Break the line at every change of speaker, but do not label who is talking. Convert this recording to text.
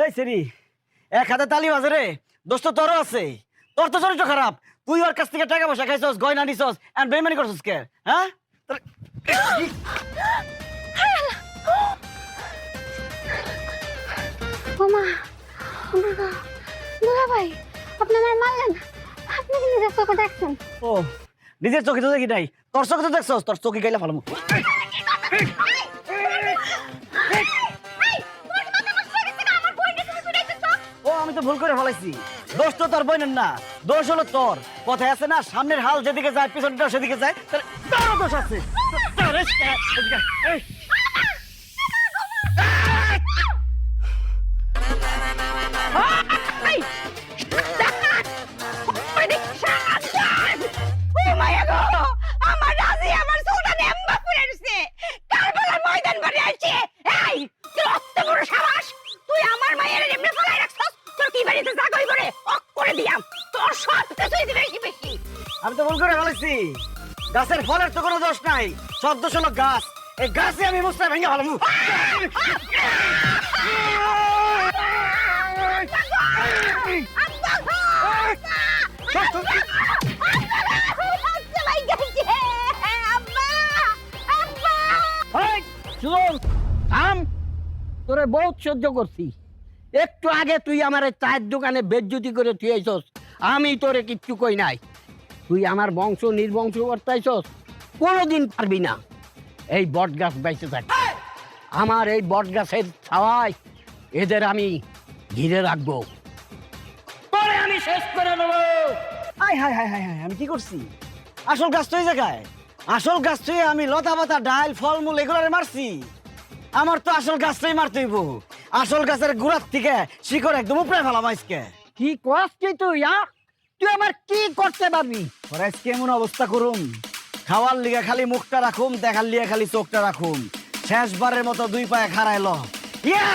এই সেরি এক হাতে তালি বাজে রে, দোস্ত তোরও আছে। তোর তো চরিত্র খারাপ, তুই ওর কাছ থেকে টাকা পয়সা খাইছস, গয়না নিছস, এন্ড বেইমানি করছস কে? হ্যাঁ
ওমা দুলা ভাই, আপনি আমার মারলেন? আপনি কি নিজের চোখে দেখছেন?
ও নিজের চোখে তো দেখি নাই, তোর চোখে তো দেখছস, তোর চোখে গাইলা ভালো। ও আমি তো ভুল করে ফেলাইছি, দোষ তো তোর বোনের না, দোষ হলো তোর। কথায় আছে না, সামনের হাল যেদিকে যায় পিছনটা সেদিকে যায়, তোরও দোষ আছে।
আমার রাজি আমার সুলতানে এম্বা ফিরে এসেছে, কারবালার ময়দান বাড়ি আসছে। এই তোর অত বড় সাহস, তুই আমার মায়ের এমনি ফলাই রাখছস? তোর কি বাড়িতে জাগই করে অক করে দিয়াম, তোর সব কিছুই দিবে বেশি বেশি।
আমি তো ভুল করে ফেলাইছি, গাছের ফলের তো কোনো দোষ নাই, সব দোষ হলো গাছ। এই গাছে আমি মুস্তায় ভেঙে ভালো।
তোরে বহুত সহ্য করছি, একটু আগে তুই আমার চায়ের দোকানে বেজ্জুতি করে তুই আইছস, আমি তোরে কিচ্ছু কই নাই। তুই আমার বংশ নির্বংশ করতেছস, কোনোদিন পারবি না। এই বট গাছ বাইসে থাক, আমার এই বট গাছের ছাওয়ায় এদের আমি ঘিরে রাখবো, তোরে আমি শেষ করে নেবো।
High high high high high, আমি কি করছি? আসল গাছ তো এই জায়গায়, আসল গাছ তো আমি লতা পাতা ডাল ফলমূল এগুলোরে মারছি। আমার তো আসল গাছটাই মারতে হইব, আসল গাছের গোড়ার থেকে শিকড় একদম উপরে ফেলাম আজকে।
কি করছি তুই? তুই আমার কি করতে পারবি?
ওরা আজকে এমন অবস্থা করুম, খাওয়ার লিগে খালি মুখটা রাখুম, দেখার লিগে খালি চোখটা রাখুম, শেষবারের মতো দুই পায়ে খাড়াইল। ইয়া